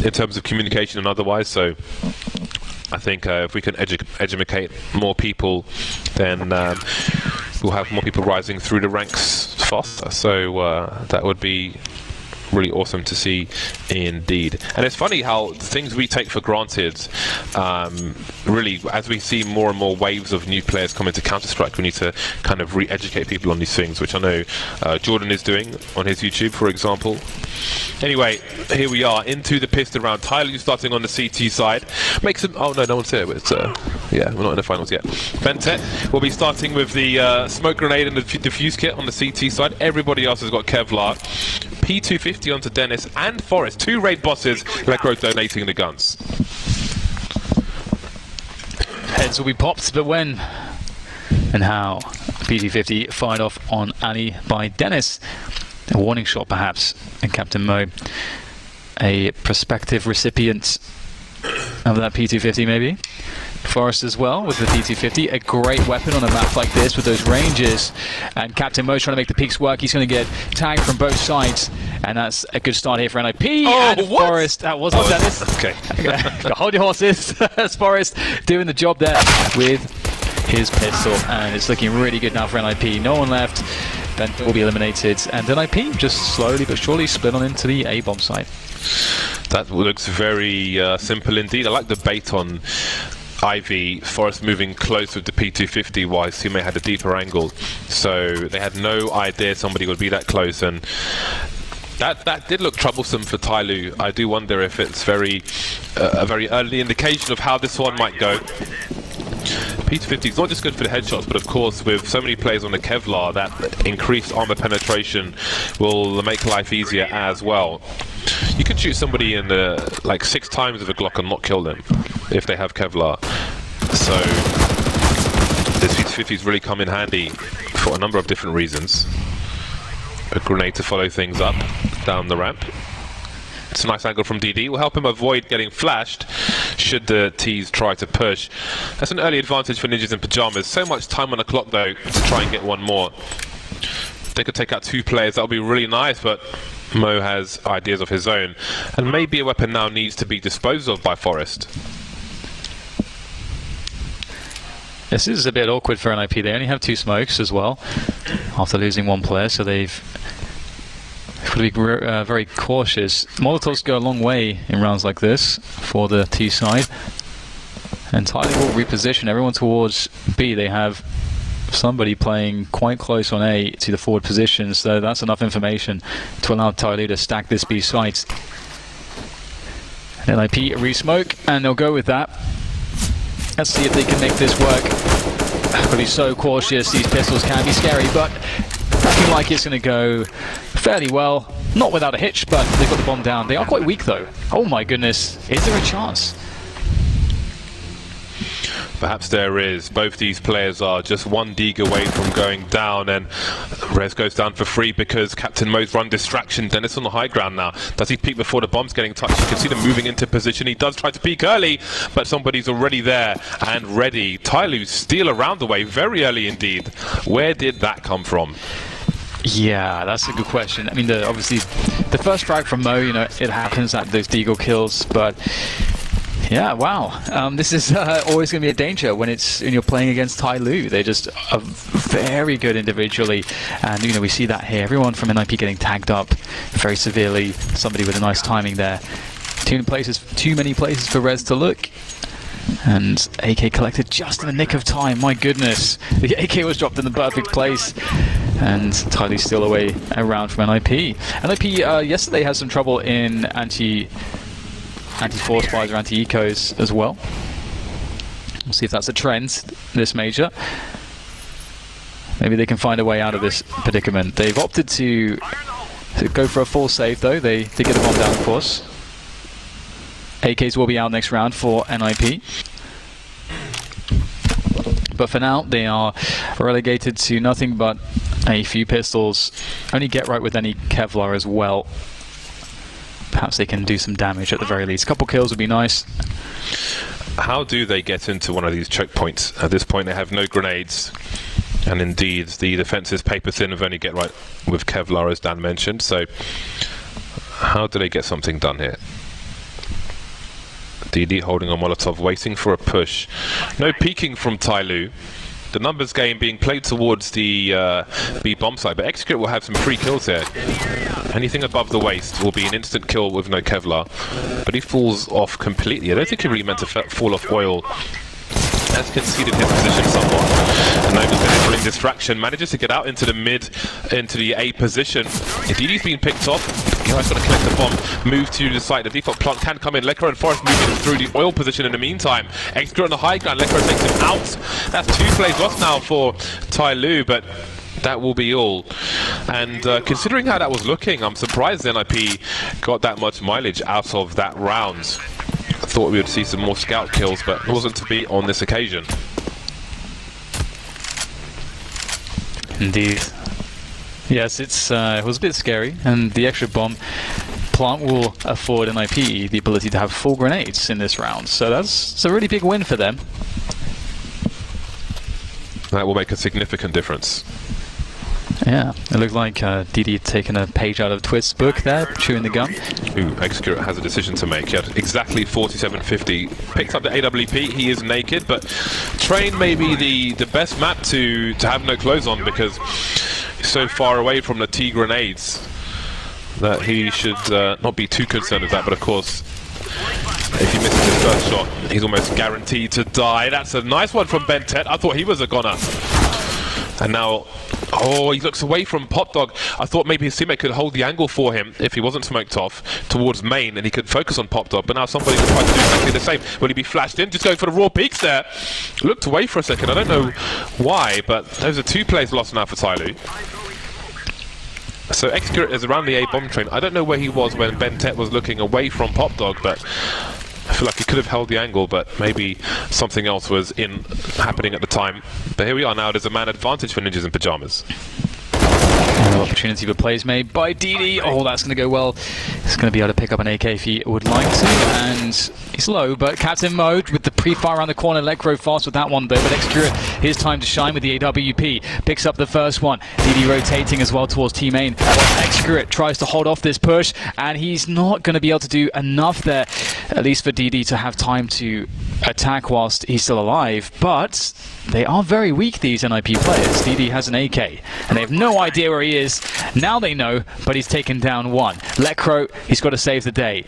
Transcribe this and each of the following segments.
in terms of communication and otherwise. So I think if we can educate more people, then we'll have more people rising through the ranks faster. So that would be really awesome to see indeed. And it's funny how things we take for granted, really, as we see more and more waves of new players come into Counter-Strike, we need to kind of re-educate people on these things, which I know Jordan is doing on his YouTube, for example. Anyway, here we are into the pistol round. TyLoo starting on the CT side. Make some. Oh no, no one's here. But yeah, we're not in the finals yet. Ventet will be starting with the smoke grenade and the defuse kit on the CT side. Everybody else has got Kevlar. P250 onto Dennis and Forest. 2 raid bosses. Lekro donating the guns. Heads will be popped, but when and how? P250 fired off on Ali by Dennis. A warning shot, perhaps, and Captain Mo, a prospective recipient of that P250, maybe. Forest as well with the P250, a great weapon on a map like this with those ranges. And Captain Mo's trying to make the peaks work. He's going to get tagged from both sides, and that's a good start here for NIP. Oh, and what? Forest, that was not Dennis. Okay. Hold your horses. As Forest doing the job there with his pistol, and it's looking really good now for NIP. No one left. Then will be eliminated, and NIP just slowly but surely split on into the A-bomb site. That looks very simple indeed. I like the bait on Ivy. Forest moving close with the P250 while his teammate had a deeper angle, so they had no idea somebody would be that close, and that did look troublesome for TyLoo. I do wonder if it's a very early indication of how this one might go. P250 is not just good for the headshots, but of course with so many players on the Kevlar, that increased armor penetration will make life easier as well. You can shoot somebody in like 6 times with a Glock and not kill them if they have Kevlar. So this P250's really come in handy for a number of different reasons. A grenade to follow things up down the ramp. It's a nice angle from DD. Will help him avoid getting flashed should the T's try to push. That's an early advantage for Ninjas in Pyjamas. So much time on the clock though to try and get one more. They could take out 2 players. That would be really nice, but Mo has ideas of his own. And maybe a weapon now needs to be disposed of by Forest. This is a bit awkward for NIP. They only have 2 smokes as well after losing 1 player, so they've got to be very cautious. Molotovs go a long way in rounds like this for the T side, and TyLoo will reposition everyone towards B. They have somebody playing quite close on A to the forward position, so that's enough information to allow TyLoo to stack this B site. NIP re-smoke, and they'll go with that. Let's see if they can make this work. Got to be so cautious. These pistols can be scary, but looking like it's going to go fairly well. Not without a hitch, but they've got the bomb down. They are quite weak though. Oh my goodness, is there a chance? Perhaps there is. Both these players are just 1 dig away from going down, and Rez goes down for free because Captain Mo's run distraction. Dennis on the high ground now. Does he peek before the bomb's getting touched? You can see them moving into position. He does try to peek early, but somebody's already there and ready. TyLoo steal around the way very early indeed. Where did that come from? Yeah, that's a good question. I mean, obviously, the first frag from Mo, you know, it happens at those deagle kills, but yeah, wow. This is always going to be a danger when you're playing against TyLoo. They just are very good individually, and you know we see that here. Everyone from NIP getting tagged up very severely. Somebody with a nice timing there. Too many places for Rez to look. And AK collected just in the nick of time. My goodness, the AK was dropped in the perfect place, and TyLoo still away around from NIP. NIP yesterday had some trouble in anti-force fires or anti-ecos as well. We'll see if that's a trend this major. Maybe they can find a way out of this predicament. They've opted to go for a full save though. They get a bomb down, of course. AKs will be out next round for NIP. But for now, they are relegated to nothing but a few pistols. Only get right with any Kevlar as well. Perhaps they can do some damage at the very least. A couple kills would be nice. How do they get into one of these choke points? At this point, they have no grenades. And indeed, the defense is paper thin with only get right with Kevlar, as Dan mentioned. So how do they get something done here? DD holding on Molotov, waiting for a push. No peeking from TyLoo. The numbers game being played towards the B bomb side, but Execute will have some free kills here. Anything above the waist will be an instant kill with no Kevlar, but he falls off completely. I don't think he really meant to fall off oil. Has conceded his position somewhat. And Nova's been in distraction, manages to get out into the mid, into the A position. DD's been picked off. Guy's got to collect the bomb, move to the side. The default plant can come in. Lekra and Forrest moving through the oil position in the meantime. Execute on the high ground. Lekra takes him out. That's 2 plays lost now for TyLoo, but that will be all. And considering how that was looking, I'm surprised NIP got that much mileage out of that round. I thought we would see some more scout kills, but it wasn't to be on this occasion. Indeed. Yes, it was a bit scary, and the extra bomb plant will afford NIP the ability to have 4 grenades in this round, so that's a really big win for them. That will make a significant difference. Yeah, it looked like DD taking a page out of Twist's book there, chewing the gum. Ooh, Execute has a decision to make. He had exactly 47.50. Picks up the AWP. He is naked, but Train may be the best map to have no clothes on because he's so far away from the T grenades that he should not be too concerned with that. But of course, if he misses his first shot, he's almost guaranteed to die. That's a nice one from Bentet. I thought he was a goner. And now, oh, he looks away from Pop Dog. I thought maybe his teammate could hold the angle for him if he wasn't smoked off towards main and he could focus on Pop Dog. But now somebody will try to do exactly the same. Will he be flashed in? Just going for the raw peaks there. Looked away for a second. I don't know why, but those are 2 plays lost now for TyLoo. So Execute is around the A bomb train. I don't know where he was when Bentet was looking away from Pop Dog, but I feel like he could have held the angle, but maybe something else was happening at the time. But here we are now. There's a man advantage for Ninjas in Pyjamas. Opportunity for plays made by DD. Oh, that's going to go well. He's going to be able to pick up an AK if he would like to. And he's low, but Captain Mode with the pre-fire around the corner. Let grow fast with that one, though. But Execute, his time to shine with the AWP. Picks up the first one. DD rotating as well towards T main. Execute tries to hold off this push, and he's not going to be able to do enough there, at least for DD to have time to attack whilst he's still alive. But they are very weak, these NIP players. DD has an AK, and they have no idea where he is. Now they know, but he's taken down 1. Lekro, he's got to save the day.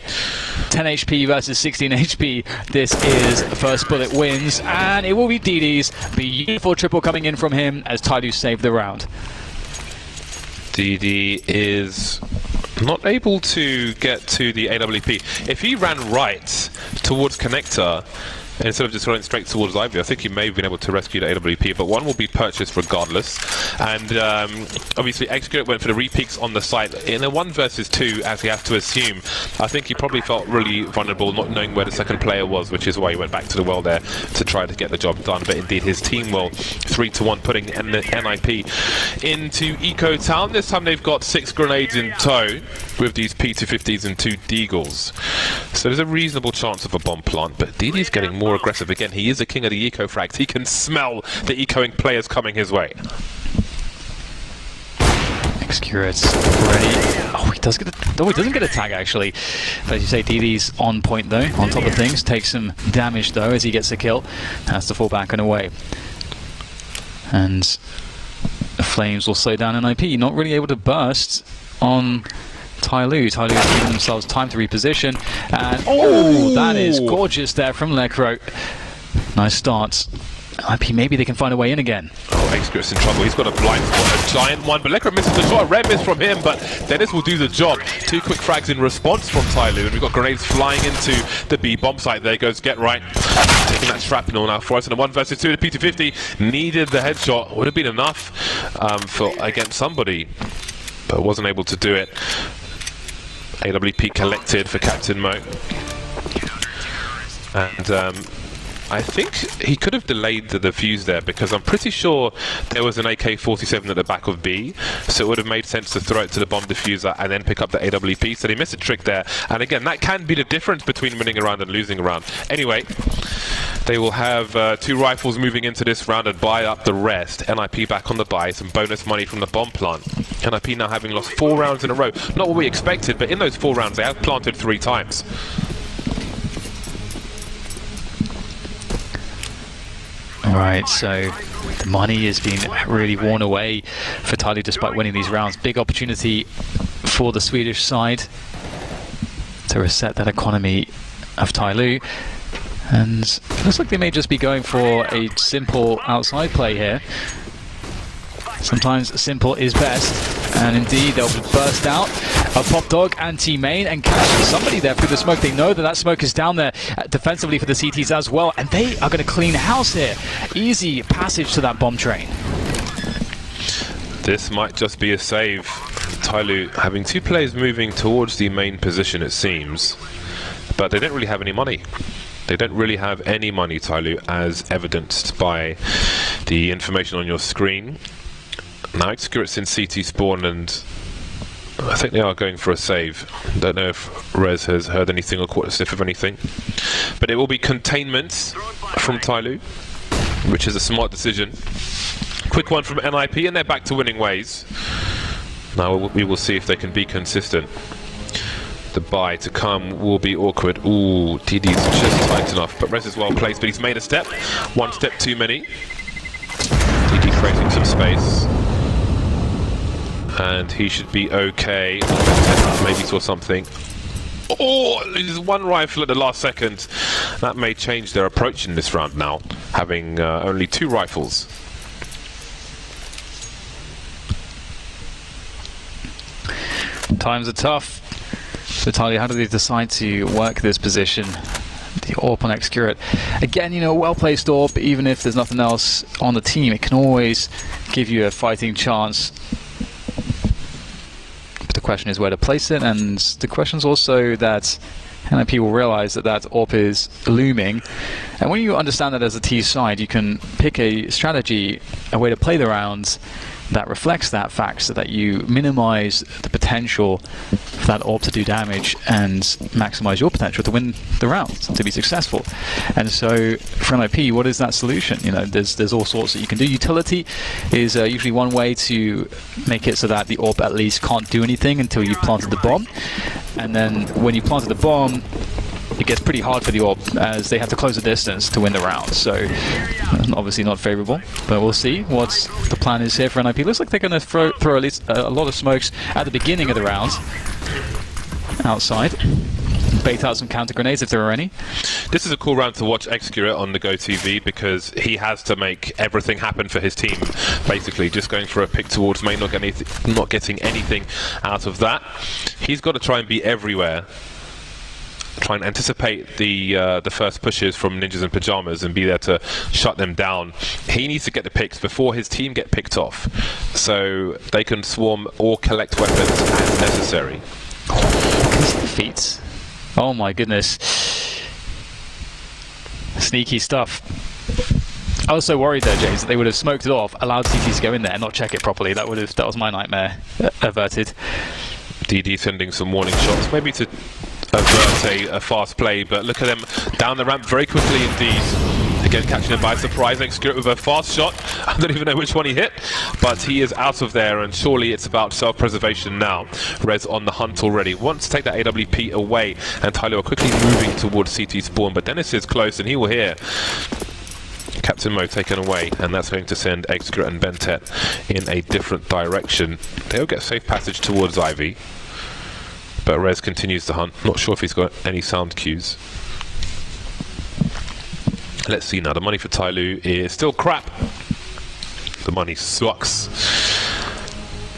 10 HP versus 16 HP. This is first bullet wins, and it will be DD's. Beautiful triple coming in from him as TyLoo saved the round. DD is not able to get to the AWP. If he ran right towards Connector, instead of just running straight towards Ivy, I think he may have been able to rescue the AWP, but one will be purchased regardless. And obviously Execute went for the re-peaks on the site. In a 1 versus 2, as he has to assume, I think he probably felt really vulnerable not knowing where the second player was, which is why he went back to the well there to try to get the job done. But indeed his team will 3-1, putting NIP into Eco Town. This time they've got 6 grenades in tow with these P250s and 2 Deagles. So there's a reasonable chance of a bomb plant, but DD's getting more aggressive again. He is the king of the eco frags. He can smell the ecoing players coming his way. Execute ready. Oh, he does get he doesn't get a tag actually. But as you say, DD's on point though, on top of things. Takes some damage though as he gets the kill. Has to fall back and away. And the flames will slow down NIP. Not really able to burst on TyLoo. TyLoo is giving themselves time to reposition. And oh, that is gorgeous there from Lekro. Nice start. IP, maybe they can find a way in again. Oh, Execute's in trouble. He's got a blind spot, a giant one, but Lekra misses the shot. A red miss from him, but Dennis will do the job. 2 quick frags in response from TyLoo, and we've got grenades flying into the B bomb site. There goes Get Right, taking that shrapnel now for us in a 1 versus 2. The P250 needed the headshot. Would have been enough against somebody, but wasn't able to do it. AWP collected for Captain Mo. And I think he could have delayed the defuse there, because I'm pretty sure there was an AK-47 at the back of B, so it would have made sense to throw it to the bomb diffuser and then pick up the AWP. So they missed a trick there, and again, that can be the difference between winning a round and losing a round. Anyway, they will have 2 rifles moving into this round and buy up the rest. NIP back on the buy, some bonus money from the bomb plant. NIP now having lost 4 rounds in a row. Not what we expected, but in those 4 rounds they have planted 3 times. Right, so the money is being really worn away for TyLoo despite winning these rounds. Big opportunity for the Swedish side to reset that economy of TyLoo. And looks like they may just be going for a simple outside play here. Sometimes simple is best, and indeed they'll burst out a Pop Dog and T-Main and catch somebody there through the smoke. They know that that smoke is down there defensively for the CTs as well, and they are going to clean house here. Easy passage to that bomb train. This might just be a save. TyLoo having two players moving towards the main position, it seems, but they don't really have any money. They don't really have any money, TyLoo, as evidenced by the information on your screen. Now Excurit's in CT spawn, and I think they are going for a save. Don't know if Rez has heard anything or caught a sniff of anything. But it will be containment from TyLoo, which is a smart decision. Quick one from NIP, and they're back to winning ways. Now we will see if they can be consistent. The buy to come will be awkward. Ooh, TD's just tight enough, but Rez is well placed, but he's made a step. One step too many. TD creating some space. And he should be okay. Maybe saw something. Oh, there's one rifle at the last second. That may change their approach in this round now, having only two rifles. Times are tough. So TyLoo, how do they decide to work this position? The AWP on Excurit. Again, you know, well-placed AWP, even if there's nothing else on the team, it can always give you a fighting chance. But the question is where to place it, and the question is also that NIP will realize that that AWP is looming. And when you understand that as a T side, you can pick a strategy, a way to play the rounds that reflects that fact, so that you minimize the potential for that AWP to do damage and maximize your potential to win the round, to be successful. And so for NIP, what is that solution? You know, there's all sorts that you can do. Utility is usually one way to make it so that the AWP at least can't do anything until you've planted the bomb. And then when you planted the bomb, it gets pretty hard for the AWP as they have to close the distance to win the round. So obviously not favorable, but we'll see what the plan is here for NIP. Looks like they're going to throw at least a lot of smokes at the beginning of the round outside. Bait out some counter grenades if there are any. This is a cool round to watch Excurit on the Go TV, because he has to make everything happen for his team. Basically, just going for a pick towards main, not getting anything out of that. He's got to try and be everywhere. Try and anticipate the first pushes from Ninjas and Pyjamas and be there to shut them down. He needs to get the picks before his team get picked off, so they can swarm or collect weapons as necessary. Feats. Oh my goodness. Sneaky stuff. I was so worried there, James, that they would have smoked it off, allowed CTs to go in there and not check it properly. That was my nightmare averted. DD sending some warning shots, maybe to avert a fast play, but look at them down the ramp very quickly indeed. Again, catching him by surprise. Excurit with a fast shot. I don't even know which one he hit, but he is out of there, and surely it's about self-preservation now. Rez on the hunt already. Wants to take that AWP away, and TyLoo are quickly moving towards CT spawn, but Dennis is close, and he will hear Captain Mo taken away, and that's going to send Excurit and Bentet in a different direction. They'll get safe passage towards Ivy, but Rez continues to hunt. Not sure if he's got any sound cues. Let's see now. The money for TyLoo is still crap. The money sucks.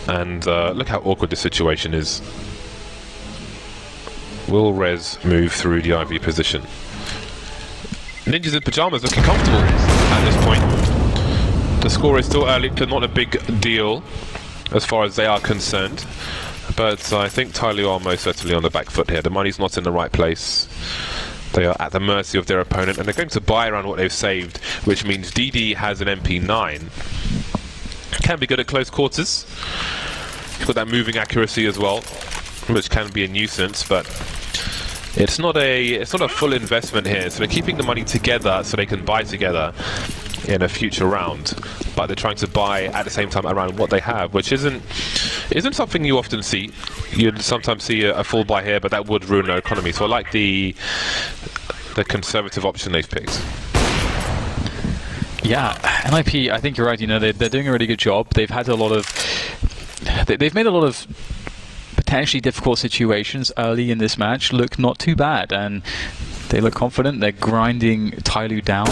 And look how awkward this situation is. Will Rez move through the Ivy position? Ninjas in Pyjamas looking comfortable at this point. The score is still early, not a big deal as far as they are concerned. But I think TyLoo are most certainly on the back foot here. The money's not in the right place. They are at the mercy of their opponent, and they're going to buy around what they've saved, which means DD has an MP9. Can be good at close quarters. He's got that moving accuracy as well, which can be a nuisance, but it's not a full investment here. So they're keeping the money together so they can buy together in a future round, but they're trying to buy at the same time around what they have, which isn't something you often see. You'd sometimes see a full buy here, but that would ruin their economy. So I like the conservative option they've picked. Yeah, NIP, I think you're right. You know, they're doing a really good job. They've had a lot of... They've made a lot of potentially difficult situations early in this match look not too bad, and they look confident. They're grinding TyLoo down,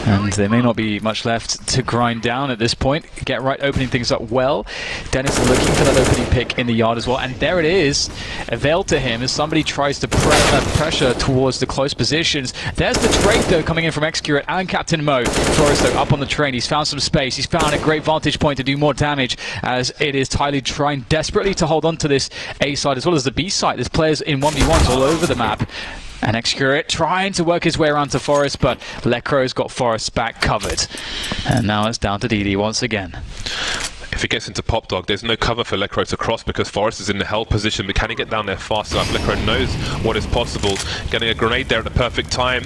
and there may not be much left to grind down at this point. Get right, opening things up well. Dennis looking for that opening pick in the yard as well, and there it is, availed to him as somebody tries to pressure towards the close positions. There's the trade though coming in from Excurate and Captain Mo. Forrest though up on the train, he's found some space, he's found a great vantage point to do more damage, as it is TyLoo trying desperately to hold on to this A side as well as the B side. There's players in 1v1s all over the map. And Excurate trying to work his way around to Forrest, but Lecro's got Forrest's back covered. And now it's down to DD once again. If he gets into Pop Dog, there's no cover for Lecro to cross because Forrest is in the held position, but can he get down there fast enough? Lecro knows what is possible. Getting a grenade there at the perfect time.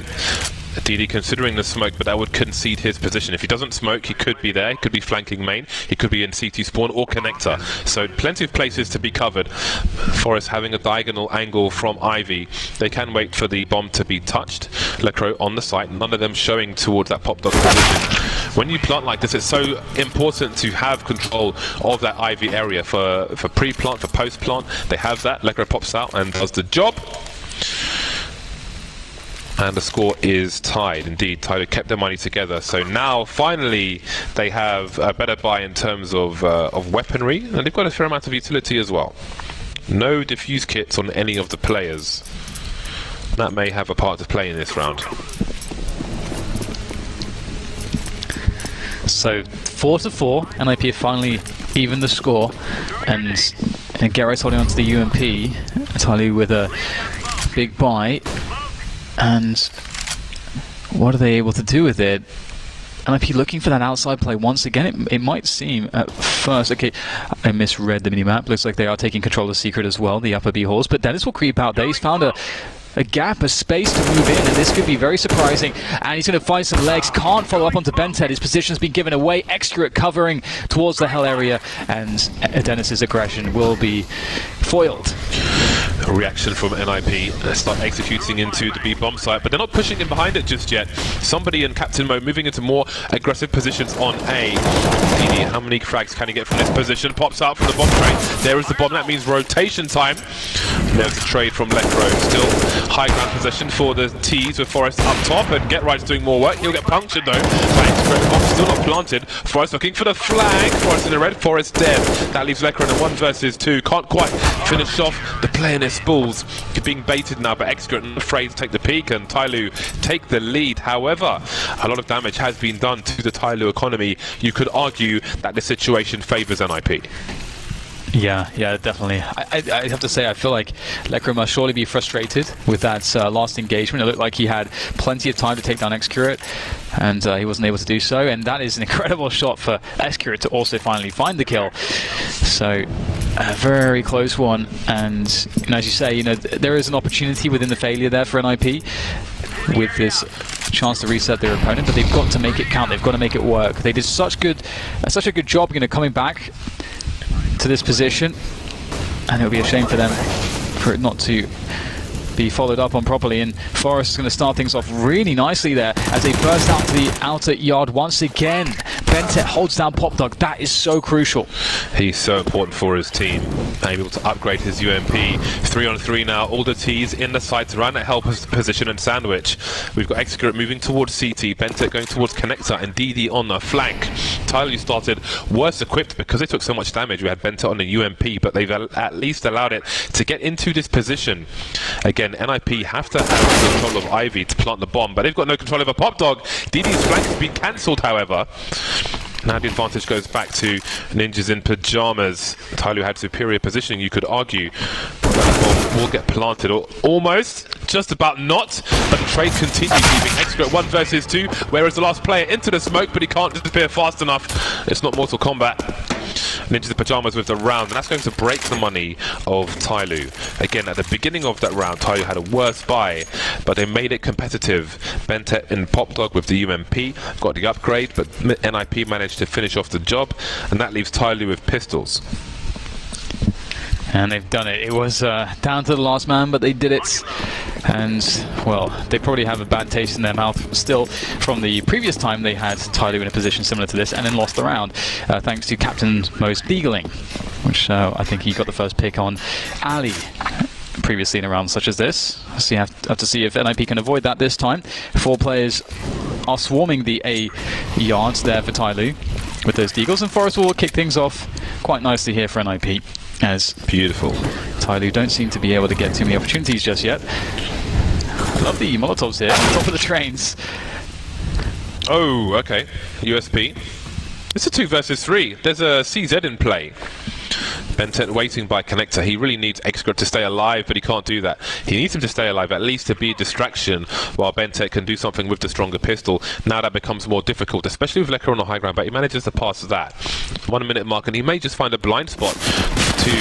DD considering the smoke, but that would concede his position. If he doesn't smoke, he could be there. He could be flanking main. He could be in CT spawn or connector. So plenty of places to be covered. Forrest having a diagonal angle from Ivy. They can wait for the bomb to be touched. Lecro on the site. None of them showing towards that Pop Dog position. When you plant like this, it's so important to have control of that Ivy area. For pre-plant, for post-plant, they have that. Lecro pops out and does the job. And the score is tied. Indeed, TyLoo kept their money together. So now, finally, they have a better buy in terms of weaponry, and they've got a fair amount of utility as well. No diffuse kits on any of the players. That may have a part to play in this round. So 4-4, NIP have finally evened the score, and Garrett's holding on to the UMP. TyLoo with a big buy. And what are they able to do with it? NIP looking for that outside play once again. It might seem at first, okay, I misread the minimap. Looks like they are taking control of Secret as well, the upper B halls. But Dennis will creep out there. He's found a gap, a space to move in, and this could be very surprising. And he's going to find some legs. Can't follow up onto Bented. His position's been given away. Excurate covering towards the hell area, and Dennis's aggression will be foiled. A reaction from NIP. They start executing into the B bomb site, but they're not pushing in behind it just yet. Somebody in Captain Mode moving into more aggressive positions on A. DD, how many frags can he get from this position? Pops out from the bomb train. There is the bomb. That means rotation time. There's a trade from Lecro. Still high ground possession for the T's with Forrest up top, and Get Right's doing more work. He'll get punctured though. The bomb still not planted. Forrest looking for the flag. Forrest in the red. Forrest dead. That leaves Lecro in a 1 versus 2. Can't quite finish off the play in his spools. Being baited now, but Excurate not afraid to take the peak, and TyLoo take the lead. However, a lot of damage has been done to the TyLoo economy. You could argue that the situation favours NIP. Yeah, definitely. I have to say, I feel like Lecro must surely be frustrated with that last engagement. It looked like he had plenty of time to take down Excurate, and he wasn't able to do so. And that is an incredible shot for Excurate to also finally find the kill. So, a very close one. And as you say, there is an opportunity within the failure there for NIP with this chance to reset their opponent, but they've got to make it count. They've got to make it work. They did such a good job, coming back to this position, and it'll be a shame for them for it not to be followed up on properly. And Forrest is going to start things off really nicely there as they burst out to the outer yard once again. Bentet holds down Pop Dog. That is so crucial. He's so important for his team. Able to upgrade his UMP. 3-on-3 now. All the T's in the sights around that help position and sandwich. We've got Excurate moving towards CT. Bentet going towards Connector and DD on the flank. TyLoo started worse equipped because they took so much damage. We had Bentet on the UMP, but they've at least allowed it to get into this position. Again, NIP have to have control of Ivy to plant the bomb, but they've got no control over Pop Dog. DD's flank has been cancelled, however. Now the advantage goes back to Ninjas in Pyjamas. TyLoo had superior positioning, you could argue. That bomb will get planted, or almost, just about not. But the trade continues, leaving Excurate 1 versus 2. Whereas the last player into the smoke, but he can't disappear fast enough. It's not Mortal Kombat. Ninjas in Pyjamas with the round, and that's going to break the money of TyLoo. Again, at the beginning of that round, TyLoo had a worse buy, but they made it competitive. Bentet and Pop Dog with the UMP got the upgrade, but NIP managed to finish off the job, and that leaves TyLoo with pistols. And they've done it. It was down to the last man, but they did it And, well, they probably have a bad taste in their mouth still from the previous time they had TyLoo in a position similar to this and then lost the round, thanks to Captain Mo's deagling, which I think he got the first pick on Ali previously in a round such as this. So you have to see if NIP can avoid that this time. 4 players are swarming the A yards there for TyLoo with those deagles, and Forest will kick things off quite nicely here for NIP, as beautiful. TyLoo don't seem to be able to get too many opportunities just yet. I love the Molotovs here, on top of the trains. Oh, okay. USP. It's a 2 versus 3. There's a CZ in play. Bentet waiting by connector. He really needs Excret to stay alive, but he can't do that. He needs him to stay alive, at least to be a distraction, while Bentet can do something with the stronger pistol. Now that becomes more difficult, especially with Lecker on the high ground, but he manages to pass that. 1 minute mark, and he may just find a blind spot to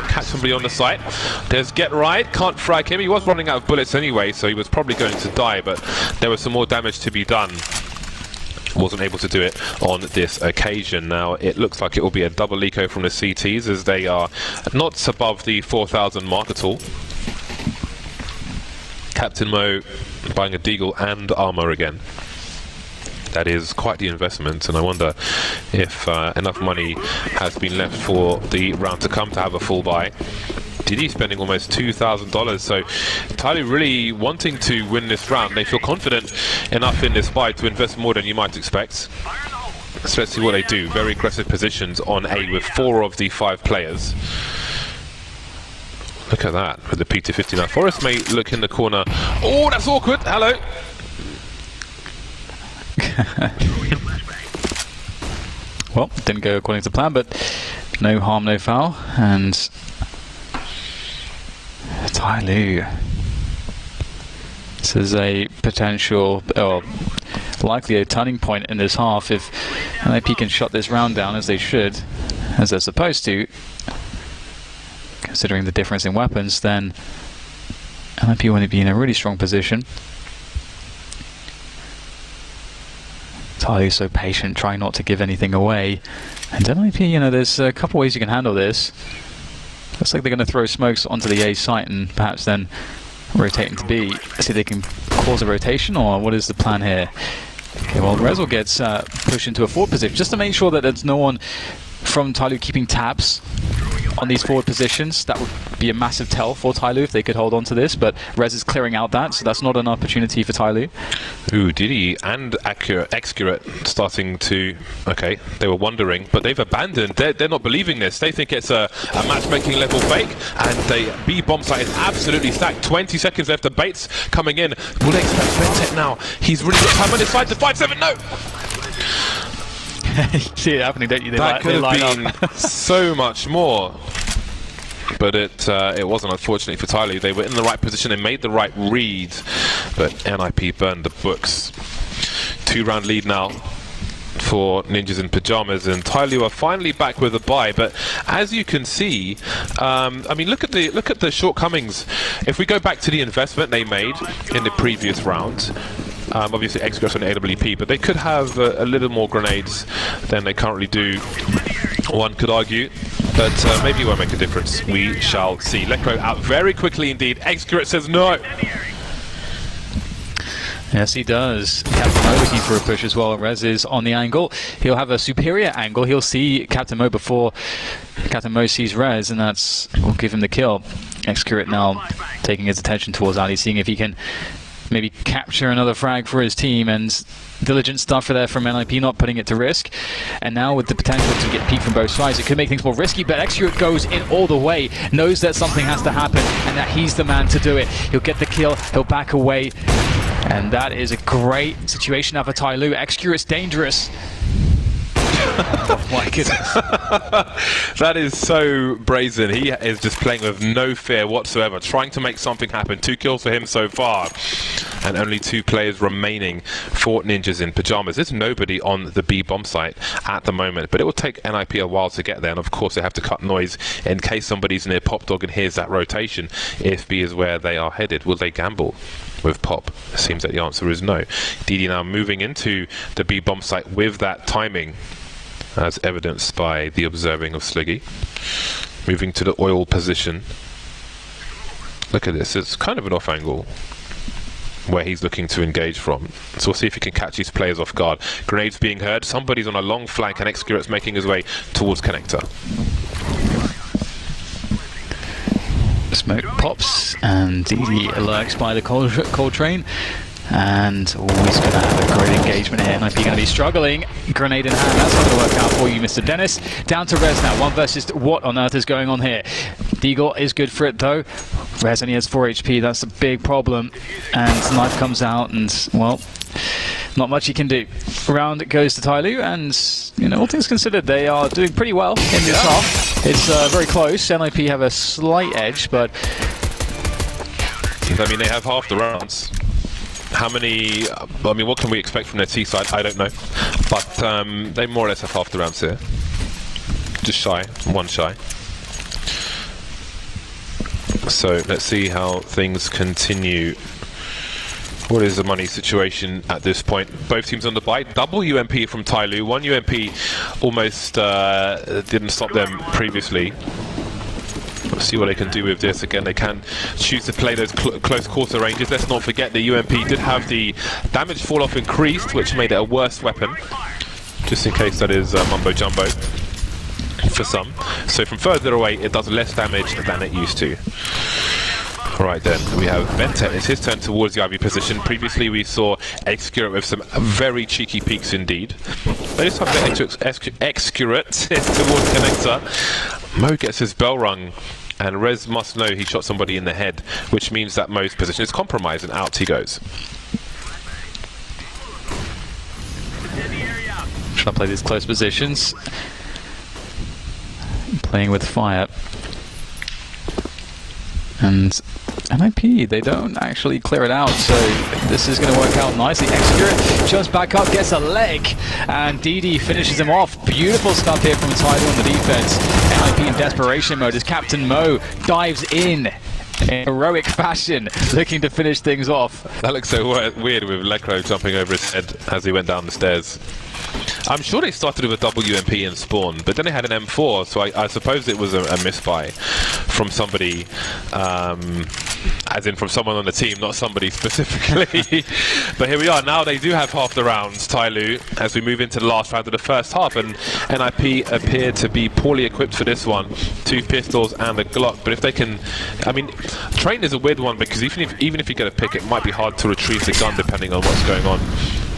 catch somebody on the site. There's Get Right, can't frag him. He was running out of bullets anyway, so he was probably going to die, but there was some more damage to be done. Wasn't able to do it on this occasion. Now it looks like it will be a double eco from the CTs, as they are not above the 4,000 mark at all. Captain Mo buying a deagle and armor again. That is quite the investment, and I wonder if enough money has been left for the round to come to have a full buy. DD spending almost $2,000, so TyLoo really wanting to win this round. They feel confident enough in this buy to invest more than you might expect. So let's see what they do. Very aggressive positions on A with 4 of the 5 players. Look at that with the P250 now. Forest may look in the corner. Oh, that's awkward. Hello. Well, didn't go according to plan, but no harm, no foul. And TyLoo. This is a potential, or likely a turning point in this half. If NIP can shut this round down, as they should, as they're supposed to, considering the difference in weapons, then NIP want to be in a really strong position. TyLoo so patient, trying not to give anything away. And NIP, you know, there's a couple ways you can handle this. Looks like they're going to throw smokes onto the A site and perhaps then rotate into B. See if they can cause a rotation, or what is the plan here? Okay, well, Rezel gets pushed into a forward position just to make sure that there's no one from TyLoo keeping tabs on these forward positions. That would be a massive tell for TyLoo if they could hold on to this, but Rez is clearing out that, so that's not an opportunity for TyLoo. Ooh, Diddy and Excret starting to... Okay, they were wondering, but they've abandoned. They're not believing this. They think it's a matchmaking level fake, and the B bomb site is absolutely stacked. 20 seconds left. The bait's coming in. Will they expect Bentet now? He's really got time on his side to 5-7. No! You see it happening, don't you? That could have been so much more. But it wasn't, unfortunately, for TyLoo. They were in the right position, they made the right read, but NIP burned the books. 2-round lead now for Ninjas in Pyjamas, and TyLoo are finally back with a buy. But as you can see, I mean, look at the shortcomings. If we go back to the investment they made in the previous round, obviously Excret on AWP, but they could have a little more grenades than they currently do, one could argue. But maybe it won't make a difference. We shall see. Lecro out very quickly indeed. Excret says no. Yes, he does. Captain Mo looking for a push as well. Rez is on the angle. He'll have a superior angle. He'll see Captain Mo before Captain Mo sees Rez, and that's will give him the kill. Excret now taking his attention towards Ali, seeing if he can maybe capture another frag for his team, and diligent stuff for there from NIP, not putting it to risk. And now with the potential to get peeked from both sides, it could make things more risky, but Excret goes in all the way, knows that something has to happen and that he's the man to do it. He'll get the kill, he'll back away, and that is a great situation now for TyLoo. Excret's dangerous. Oh my goodness. That is so brazen. He is just playing with no fear whatsoever, trying to make something happen. 2 kills for him so far, and only 2 players remaining for Ninjas in Pyjamas. There's nobody on the B bomb site at the moment, but it will take NIP a while to get there, and of course they have to cut noise in case somebody's near Pop Dog and hears that rotation, if B is where they are headed. Will they gamble with Pop? It seems that the answer is no. DD now moving into the B bomb site with that timing, as evidenced by the observing of Sliggy. Moving to the oil position. Look at this. It's kind of an off angle where he's looking to engage from. So we'll see if he can catch these players off guard. Grenades being heard. Somebody's on a long flank, and Excurate's making his way towards connector. Smoke pops, and DD lurks by the cold train. And he's going to have a great engagement here. NIP going to be struggling. Grenade in hand. That's not going to work out for you, Mr. Dennis. Down to Rez now. 1 versus... What on earth is going on here? Deagle is good for it, though. Rez only has 4 HP. That's a big problem. And Knife comes out, and, well, not much he can do. Round goes to TyLoo, and, you know, all things considered, they are doing pretty well in this half. It's very close. NIP have a slight edge, but... I mean, they have half the rounds. How many... I mean, what can we expect from their T side? I don't know. But they more or less have half the rounds here. Just shy. 1 shy. So let's see how things continue. What is the money situation at this point? Both teams on the bite. Double UMP from TyLoo. 1 UMP almost didn't stop them previously. Let's see what they can do with this. Again, they can choose to play those close quarter ranges. Let's not forget the UMP did have the damage fall off increased, which made it a worse weapon. Just in case that is mumbo jumbo for some. So from further away, it does less damage than it used to. Right then, we have Bentet. It's his turn towards the IV position. Previously, we saw Excurate with some very cheeky peeks indeed. But this time, Excurate towards connector. Mo gets his bell rung, and Rez must know he shot somebody in the head, which means that Mo's position is compromised, and out he goes. Trying to play these close positions. Playing with fire. And NIP, they don't actually clear it out, so this is going to work out nicely. Excurate jumps back up, gets a leg, and DD finishes him off. Beautiful stuff here from TyLoo on the defense. NIP in desperation mode as Captain Mo dives in heroic fashion, looking to finish things off. That looks so weird with Lecro jumping over his head as he went down the stairs. I'm sure they started with a double UMP in spawn, but then they had an M4, so I suppose it was a misbuy from somebody, as in from someone on the team, not somebody specifically. But here we are, now they do have half the rounds, TyLoo, as we move into the last round of the first half, and NIP appear to be poorly equipped for this one. 2 pistols and a Glock, but if they can, I mean, Train is a weird one, because even if you get a pick, it might be hard to retrieve the gun depending on what's going on.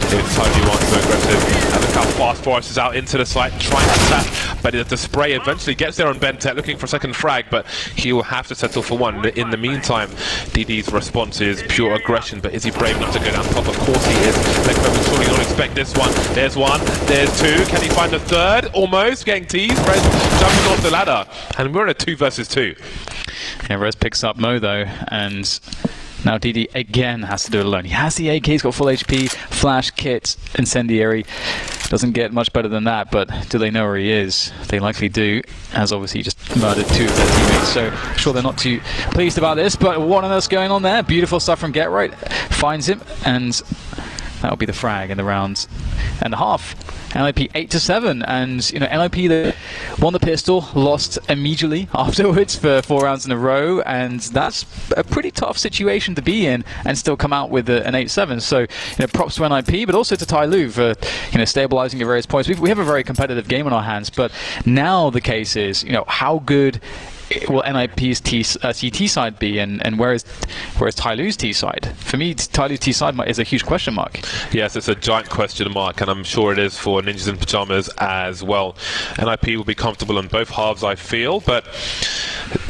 If TyLoo wants to aggressive, and look how fast Forrest is out into the site, trying to tap, but the spray eventually gets there on Bentet, looking for a second frag, but he will have to settle for one. In the meantime, DD's response is pure aggression, but is he brave enough to go down top? Of course he is. Lecro will surely not expect this one. There's 1, there's 2, can he find the 3rd? Almost, getting teased, Rez jumping off the ladder, and we're in a 2 versus 2. Yeah, Rez picks up Mo though, and now DD again has to do it alone. He has the AK, he's got full HP, flash, kit, incendiary. Doesn't get much better than that, but do they know where he is? They likely do, as obviously he just murdered 2 of their teammates, so I'm sure they're not too pleased about this, but what on earth's going on there? Beautiful stuff from Get Right. Finds him, and that'll be the frag in the round and a half. NIP 8-7, and you know, NIP they won the pistol, lost immediately afterwards for 4 rounds in a row, and that's a pretty tough situation to be in and still come out with an 8-7. So you know, props to NIP, but also to TyLoo for stabilizing at various points. We have a very competitive game on our hands, but now the case is, you know, how good will NIP's T side be, and where is TyLoo's T side? For me, TyLoo's T side is a huge question mark. Yes, it's a giant question mark, and I'm sure it is for Ninjas in Pyjamas as well. NIP will be comfortable in both halves, I feel, but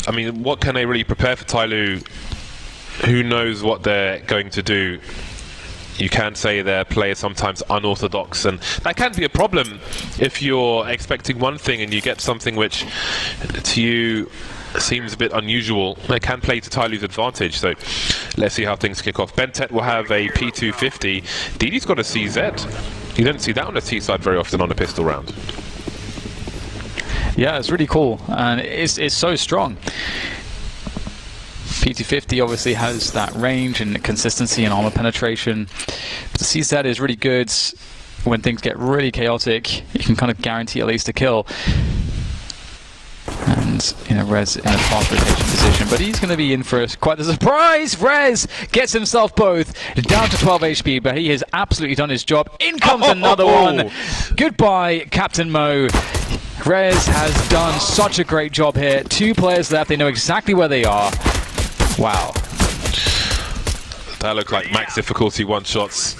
I mean, what can they really prepare for TyLoo? Who knows what they're going to do? You can say their play is sometimes unorthodox, and that can be a problem if you're expecting one thing and you get something which to you seems a bit unusual. They can play to TyLoo's advantage, so let's see how things kick off. Bentet will have a P250. DD's got a CZ. You don't see that on the T side very often on a pistol round. Yeah, it's really cool, and it's so strong. P250 obviously has that range and consistency and armor penetration, but the CZ is really good when things get really chaotic. You can kind of guarantee at least a kill. And And, you know, Rez in a fast rotation position, but he's going to be in for quite a surprise. Rez gets himself both down to 12 HP, but he has absolutely done his job. In comes another one. Goodbye, Captain Mo. Rez has done such a great job here. 2 players left. They know exactly where they are. Wow. That looked like max difficulty one-shots.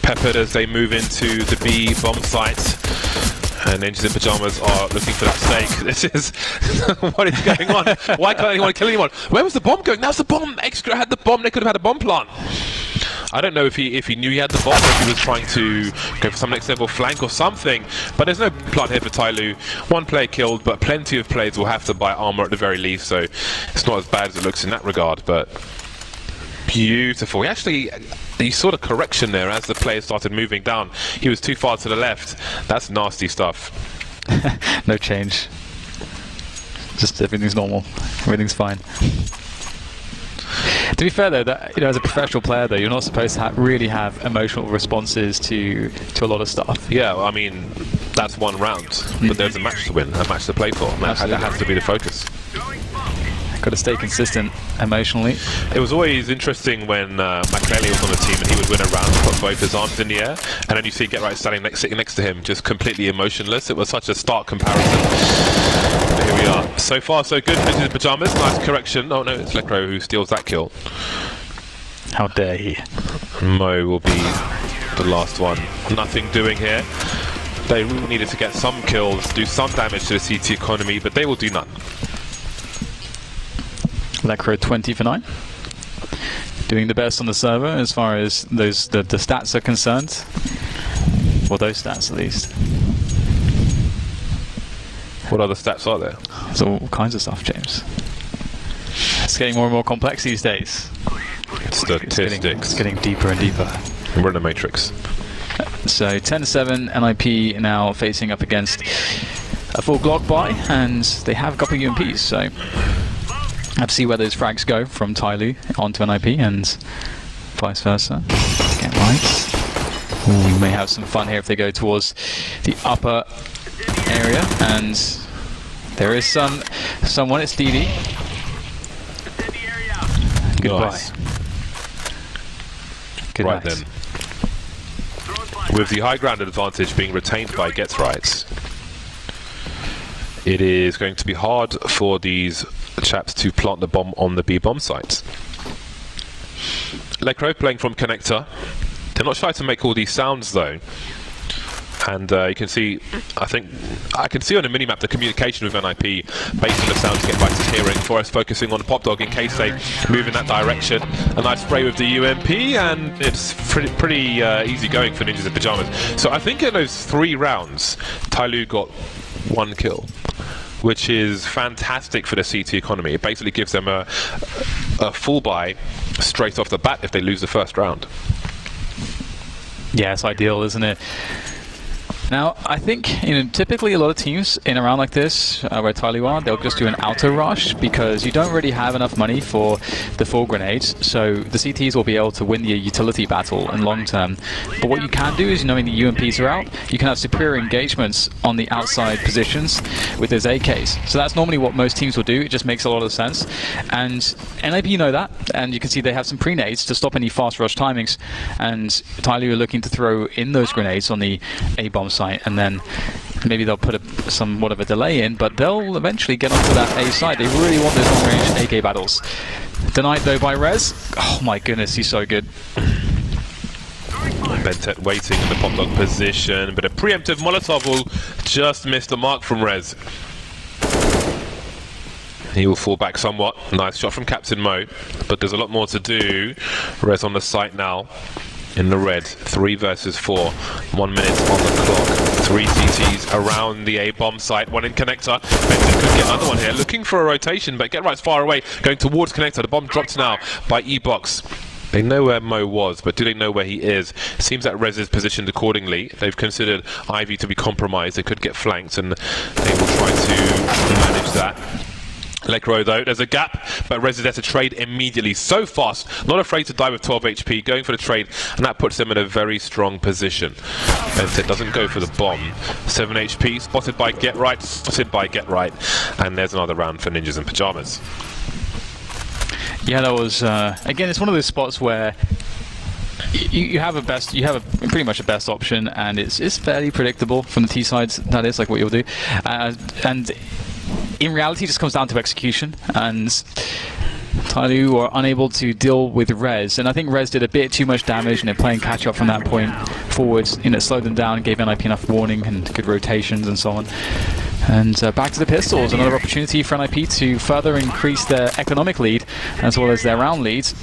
Peppered as they move into the B bomb site. And Ninjas in Pyjamas are looking for that stake. This is... what is going on? Why can't anyone kill anyone? Where was the bomb going? Now's the bomb! Extra had the bomb. They could have had a bomb plant. I don't know if he knew he had the bomb, or if he was trying to go for some next level flank or something. But there's no plant here for TyLoo. 1 player killed, but plenty of players will have to buy armor at the very least. So it's not as bad as it looks in that regard. But beautiful. You saw the correction there as the player started moving down. He was too far to the left. That's nasty stuff. No change. Just everything's normal. Everything's fine. To be fair though, that, you know, as a professional player though, you're not supposed to really have emotional responses to a lot of stuff. Yeah, well, I mean, that's 1 round, but there's a match to win, a match to play for. That has to be the focus. Got to stay consistent emotionally. It was always interesting when McClelly was on the team and he would win a round, put both his arms in the air, and then you see Get Right sitting next to him, just completely emotionless. It was such a stark comparison. Here we are. So far, so good. Ninjas in Pyjamas. Nice correction. Oh no, it's Lecro who steals that kill. How dare he? Mo will be the last one. Nothing doing here. They really needed to get some kills, do some damage to the CT economy, but they will do none. Lecro 20 for 9. Doing the best on the server as far as the stats are concerned. Well, those stats at least. What other stats are there? There's all kinds of stuff, James. It's getting more and more complex these days. Statistics. It's getting deeper and deeper. We're in the Matrix. So 10-7, NIP now facing up against a full Glock buy, and they have a couple of UMPs, so have to see where those frags go from TyLoo onto NIP and vice versa. Get lights. Ooh, we may have some fun here if they go towards the upper area, and there is someone. It's DD. Goodbye. Nice. Good right night. then. With the high ground advantage being retained by Gets Right, it is going to be hard for these chaps to plant the bomb on the B bomb site. Lecro playing from connector. They're not shy to make all these sounds though. And you can see, I can see on the minimap the communication with NIP based on the sounds Get Right is hearing. Forrest focusing on the Pop Dog in case they move in that direction. A nice spray with the UMP, and it's pretty easy going for Ninjas in Pyjamas. So I think in those 3 rounds, TyLoo got 1 kill, which is fantastic for the CT economy. It basically gives them a full buy straight off the bat if they lose the first round. Yeah, it's ideal, isn't it? Now, I think, typically a lot of teams in a round like this, where TyLoo are, they'll just do an auto rush because you don't really have enough money for the full grenades, so the CTs will be able to win the utility battle in long term. But what you can do is, knowing the UMPs are out, you can have superior engagements on the outside positions with those AKs. So that's normally what most teams will do. It just makes a lot of sense. And NIP know that, and you can see they have some pre-nades to stop any fast rush timings, and TyLoo are looking to throw in those grenades on the A-bomb site, and then maybe they'll put somewhat of a delay in, but they'll eventually get onto that A side. They really want those long-range AK battles. Denied though by Rez. Oh my goodness, he's so good. Bentet waiting in the pop dog position, but a preemptive Molotov will just miss the mark from Rez. He will fall back somewhat. Nice shot from Captain Mo, but there's a lot more to do. Rez on the site now. In the red, 3 versus 4, 1 minute on the clock. 3 CTs around the A-bomb site, 1 in connector. Benton could get another one here, looking for a rotation, but Get Right's far away, going towards connector. The bomb dropped now by E-Box. They know where Mo was, but do they know where he is? It seems that Rez is positioned accordingly. They've considered Ivy to be compromised. They could get flanked, and they will try to manage that. Leg row though, there's a gap, but Rez is there to trade immediately. So fast, not afraid to die with 12 HP, going for the trade, and that puts him in a very strong position. Benset doesn't go for the bomb. 7 HP, spotted by Get Right, spotted by Get Right, and there's another round for Ninjas in Pyjamas. Yeah, that was again. It's one of those spots where you have pretty much a best option, and it's fairly predictable from the T sides. That is like what you'll do, and in reality, it just comes down to execution. And TyLoo are unable to deal with Rez, and I think Rez did a bit too much damage, and they're playing catch up from that point forwards. You know, slowed them down, gave NIP enough warning and good rotations and so on. And back to the pistols, another opportunity for NIP to further increase their economic lead as well as their round leads.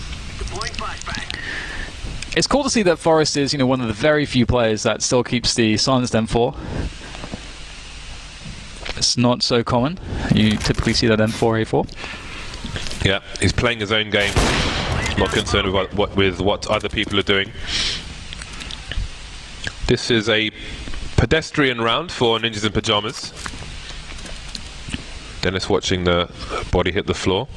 It's cool to see that Forest is, one of the very few players that still keeps the silenced M4. It's not so common. You typically see that M4A4. Yeah, he's playing his own game. Not concerned with what other people are doing. This is a pedestrian round for Ninjas in Pyjamas. Dennis watching the body hit the floor.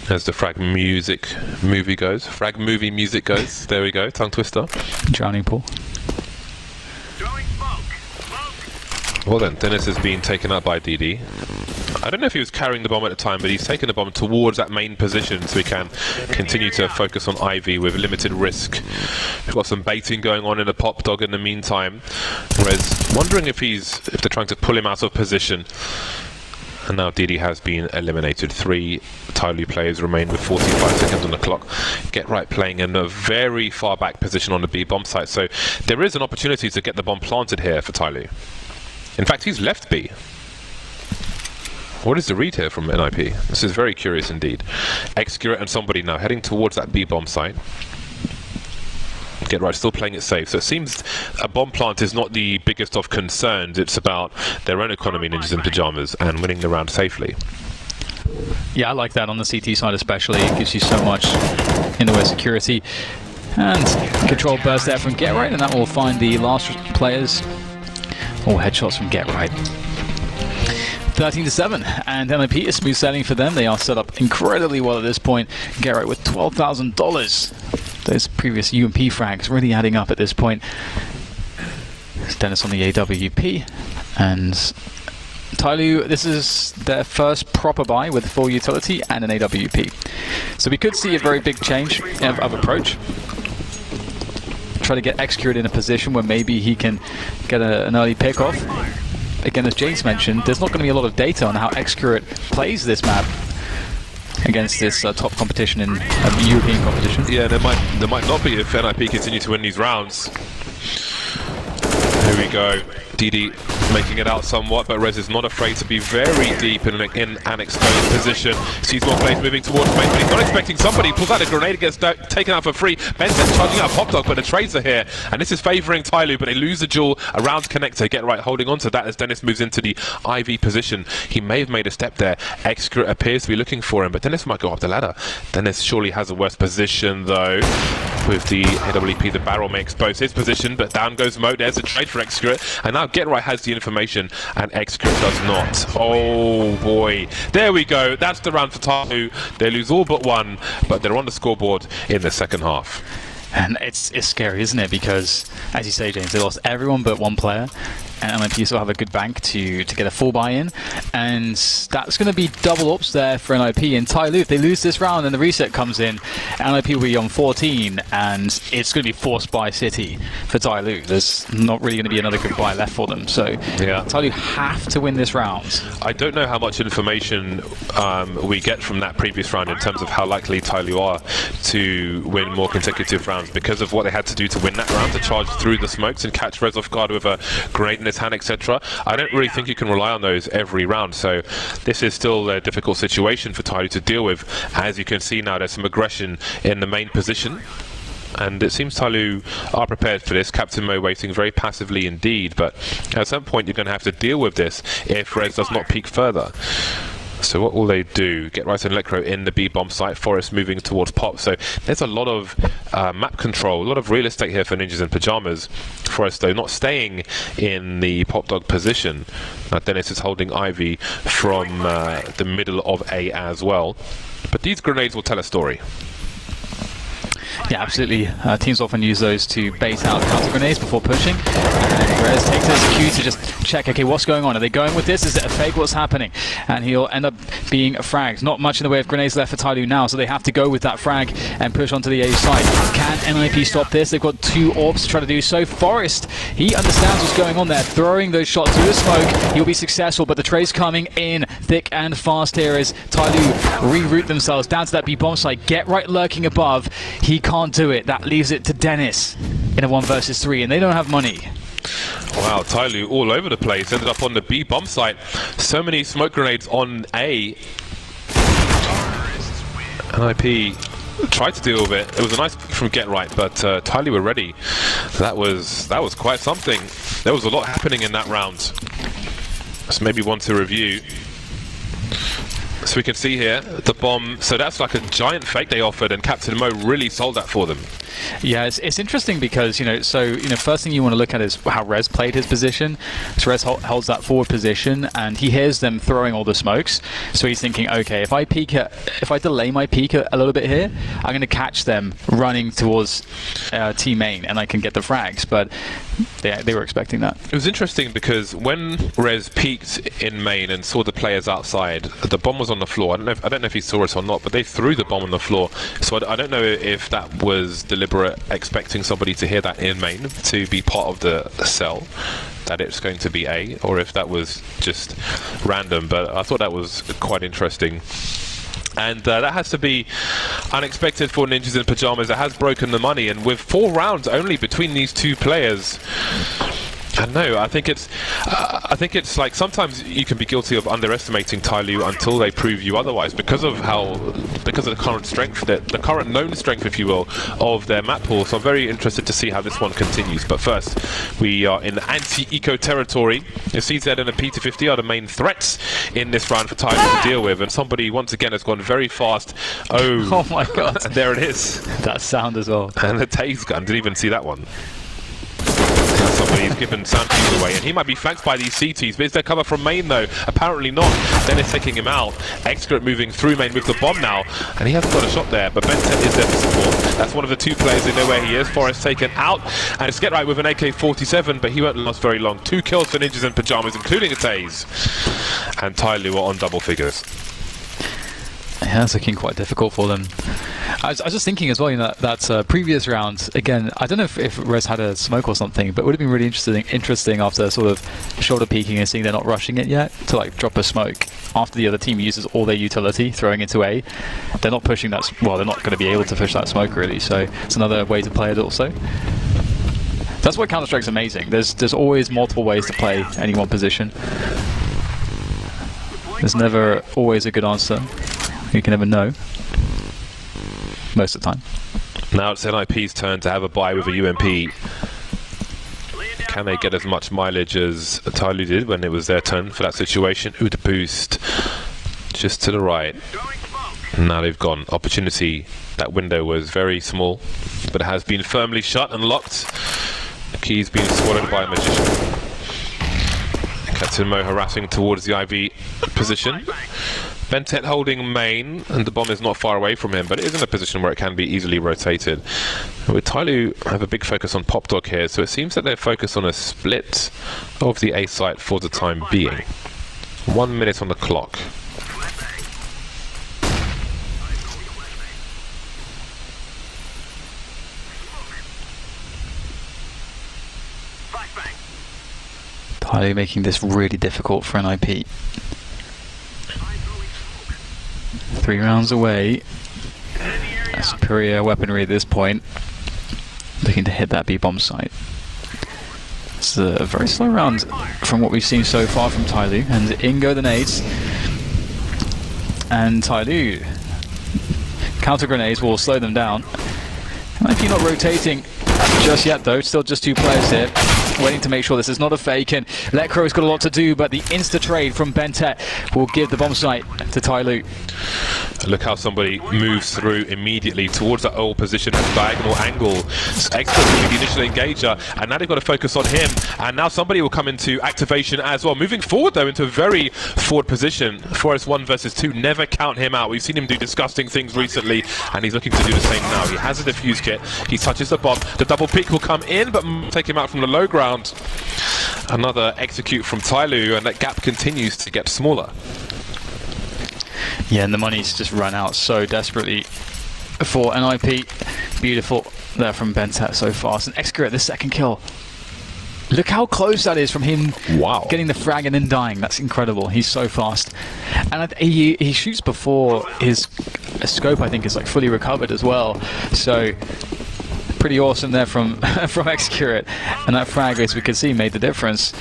As the frag movie goes. Frag movie music goes. There we go, tongue twister. Drowning pool. Well then, Dennis is being taken up by DD. I don't know if he was carrying the bomb at the time, but he's taken the bomb towards that main position so he can continue to focus on Ivy with limited risk. We've got some baiting going on in the pop dog in the meantime. Whereas, wondering if they're trying to pull him out of position. And now DD has been eliminated. 3 TyLoo players remain with 45 seconds on the clock. Get Right playing in a very far back position on the B bomb site, so there is an opportunity to get the bomb planted here for TyLoo. In fact, he's left B. What is the read here from NIP? This is very curious indeed. Excurate and somebody now heading towards that B bomb site. Get Right still playing it safe, so it seems a bomb plant is not the biggest of concerns. It's about their own economy, Ninjas in Pyjamas, and winning the round safely. Yeah, I like that on the CT side especially. It gives you so much in the way of security. And control burst there from Get Right, and that will find the last players. All headshots from Get Right. 13-7, and NIP is smooth sailing for them. They are set up incredibly well at this point. Get Right with $12,000. Those previous UMP frags really adding up at this point. It's Dennis on the AWP, and TyLoo, this is their first proper buy with full utility and an AWP. So we could see a very big change of approach. Try to get Excurate in a position where maybe he can get an early pick off. Again, as James mentioned, there's not going to be a lot of data on how Excurate plays this map against this top competition in European competition. Yeah, there might not be if NIP continue to win these rounds. Here we go. DD making it out somewhat, but Rez is not afraid to be very deep in an exposed position. Sees more players moving towards main, but he's not expecting somebody. Pulls out a grenade, gets taken out for free. Benson charging out Pop Dog, but the trades are here, and this is favouring TyLoo, but they lose the duel around connector. Get Right holding on to that as Dennis moves into the IV position. He may have made a step there. Excurate appears to be looking for him, but Dennis might go up the ladder. Dennis surely has a worse position though. With the AWP, the barrel may expose his position, but down goes Mo. There's a trade for Excurate, and now Get Right has the information, and Excurate does not. Oh boy. There we go. That's the round for TyLoo. They lose all but one, but they're on the scoreboard in the second half. And it's scary, isn't it? Because, as you say, James, they lost everyone but one player. And NIP still have a good bank to get a full buy-in. And that's going to be double ups there for NIP. And TyLoo, if they lose this round and the reset comes in, NIP will be on 14. And it's going to be forced by City for TyLoo. There's not really going to be another good buy left for them. So yeah, TyLoo have to win this round. I don't know how much information we get from that previous round in terms of how likely TyLoo are to win more consecutive rounds because of what they had to do to win that round, to charge through the smokes and catch Rez off guard with a grenade in his hand, etc. I don't really think you can rely on those every round, so this is still a difficult situation for TyLoo to deal with. As you can see now, there's some aggression in the main position, and it seems TyLoo are prepared for this. Captain Mo waiting very passively indeed, but at some point you're going to have to deal with this if Rez does not peek further. So what will they do? Get right and Electro in the B bomb site. Forest moving towards Pop. So there's a lot of map control, a lot of real estate here for Ninjas in Pyjamas. Forest, though, not staying in the Pop Dog position. Dennis is holding Ivy from the middle of A as well. But these grenades will tell a story. Yeah, absolutely. Teams often use those to bait out counter grenades before pushing. And Rez takes it as a cue to just check, okay, what's going on? Are they going with this? Is it a fake? What's happening? And he'll end up being fragged. Not much in the way of grenades left for TyLoo now, so they have to go with that frag and push onto the A side. Can NIP stop this? They've got 2 orbs to try to do so. Forest, he understands what's going on there. Throwing those shots through the smoke, he'll be successful, but the trade's coming in thick and fast here as TyLoo reroute themselves down to that B bomb site. Get right lurking above. He can't do it. That leaves it to Dennis in a 1 versus 3, and they don't have money. Wow, TyLoo all over the place. Ended up on the B bomb site. So many smoke grenades on A. NIP tried to deal with it. It was a nice pick from Get Right, but TyLoo were ready. That was quite something. There was a lot happening in that round. So maybe one to review. So we can see here the bomb. So that's like a giant fake they offered, and Captain Mo really sold that for them. Yeah, it's interesting because, first thing you want to look at is how Rez played his position. So Rez holds that forward position, and he hears them throwing all the smokes. So he's thinking, okay, if I delay my peek a little bit here, I'm going to catch them running towards T main, and I can get the frags. But they were expecting that. It was interesting because when Rez peeked in main and saw the players outside, the bomb was on the floor. I don't know if he saw it or not, but they threw the bomb on the floor. So I don't know if that was deliberate, expecting somebody to hear that in main to be part of the cell, that it's going to be A, or if that was just random. But I thought that was quite interesting. And that has to be unexpected for Ninjas in Pyjamas. It has broken the money, and with 4 rounds only between these 2 players, I don't know. I think it's like sometimes you can be guilty of underestimating TyLoo until they prove you otherwise, because of the current strength, the current known strength, if you will, of their map pool. So I'm very interested to see how this one continues. But first, we are in anti-eco territory. The CZ and a P250 are the main threats in this round for TyLoo to deal with, and somebody once again has gone very fast. Oh my God! There it is. That sound as well. And the tase gun. Didn't even see that one. Somebody's given sound cues away, and he might be flanked by these CTs, but is there cover from main though? Apparently not. Dennis taking him out. Excret moving through main with the bomb now, and he hasn't got a shot there, but Bentet is there for support. That's one of the 2 players, they know where he is. Forest taken out, and it's Get Right with an AK-47, but he won't last very long. 2 kills for Ninjas in Pyjamas, including a tase. And TyLoo are on double figures. Yeah, it's looking quite difficult for them. I was just thinking as well, that previous round, again, I don't know if Rez had a smoke or something, but it would have been really interesting after sort of shoulder peeking and seeing they're not rushing it yet, to like drop a smoke after the other team uses all their utility throwing into A. They're not pushing that, well, they're not going to be able to push that smoke really, so it's another way to play it also. That's why Counter-Strike's amazing. There's always multiple ways to play any one position. There's never always a good answer. You can never know. Most of the time. Now it's NIP's turn to have a buy with a UMP. Can they get as much mileage as TyLoo did when it was their turn for that situation? Ooh, the boost just to the right. Now they've gone. Opportunity. That window was very small, but it has been firmly shut and locked. The key's been swallowed by a magician. Captain Mo harassing towards the IV position. Bentet holding main, and the bomb is not far away from him, but it is in a position where it can be easily rotated. With TyLoo have a big focus on Pop Dog here, so it seems that they're focused on a split of the A site for the time being. 1 minute on the clock. TyLoo making this really difficult for NIP. 3 rounds away. Superior weaponry at this point. Looking to hit that B-bomb site. It's a very slow round from what we've seen so far from TyLoo. And in go the nades. And TyLoo. Counter grenades will slow them down. Might be not rotating just yet though. Still just 2 players here. waiting to make sure this is not a fake, and Lecro's got a lot to do, but the insta-trade from Bentet will give the bomb site to TyLoo. Look how somebody moves through immediately towards that old position at the diagonal angle. Excellent with the initial engager, and now they've got to focus on him, and now somebody will come into activation as well. Moving forward though into a very forward position. Forest 1 versus 2, never count him out. We've seen him do disgusting things recently, and he's looking to do the same now. He has a defuse kit, he touches the bomb, the double peek will come in, but take him out from the low ground. Another execute from TyLoo, and that gap continues to get smaller. Yeah, and the money's just run out so desperately for NIP. Beautiful there from Bentet so fast. And Excurate, the second kill. Look how close that is from him. Wow. Getting the frag and then dying. That's incredible. He's so fast. And he shoots before his scope, I think, is like fully recovered as well. So pretty awesome there from Excurate. And that frag, as we can see, made the difference.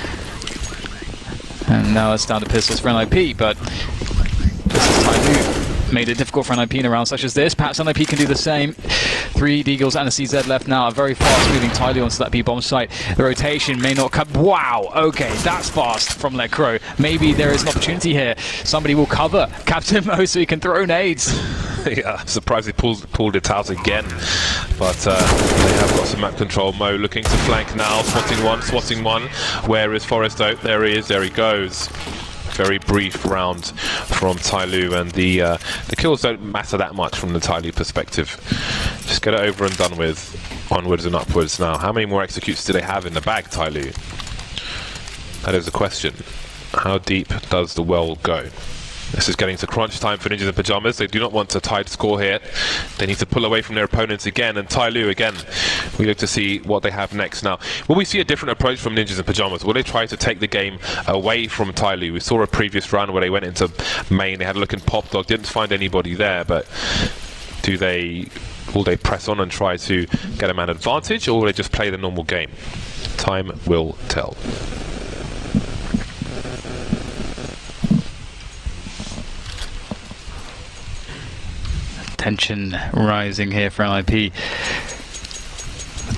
And now it's down to pistols for NIP, but this is TyLoo. Made it difficult for NIP in a round such as this. Perhaps NIP can do the same. 3 Deagles and a CZ left now. A very fast moving TyLoo onto that B bomb site. The rotation may not come. Wow, okay, that's fast from Lecro. Maybe there is an opportunity here. Somebody will cover Captain Mo so he can throw nades. Yeah, surprised he pulled it out again. But they have got some map control. Mo looking to flank now. Swatting one. Where is Forest though? There he is, there he goes. Very brief round from TyLoo, and the kills don't matter that much from the TyLoo perspective. Just get it over and done with. Onwards and upwards now. How many more executes do they have in the bag, TyLoo? That is the question. How deep does the well go? This is getting to crunch time for Ninjas in Pyjamas. They do not want a tied score here. They need to pull away from their opponents again. And TyLoo again, we look to see what they have next now. Will we see a different approach from Ninjas in Pyjamas? Will they try to take the game away from TyLoo? We saw a previous round where they went into main. They had a look in Pop Dog, didn't find anybody there. But will they press on and try to get a man advantage, or will they just play the normal game? Time will tell. Tension rising here for NIP.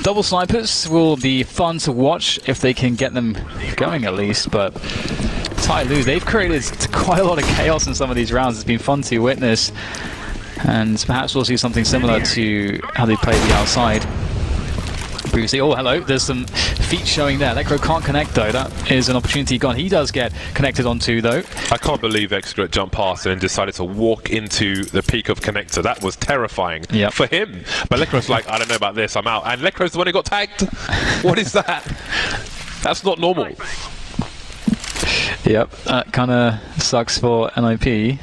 Double snipers will be fun to watch if they can get them going at least, but TyLoo, they've created quite a lot of chaos in some of these rounds. It's been fun to witness, and perhaps we'll see something similar to how they played the outside previously. Oh, hello, there's some feet showing there. Lecro can't connect though. That is an opportunity gone. He does get connected onto though. I can't believe Excurate jumped past and decided to walk into the peak of connector. That was terrifying for him. But Lecro's like, I don't know about this, I'm out. And Lecro's the one who got tagged. What is that? That's not normal. Yep, that kind of sucks for NIP.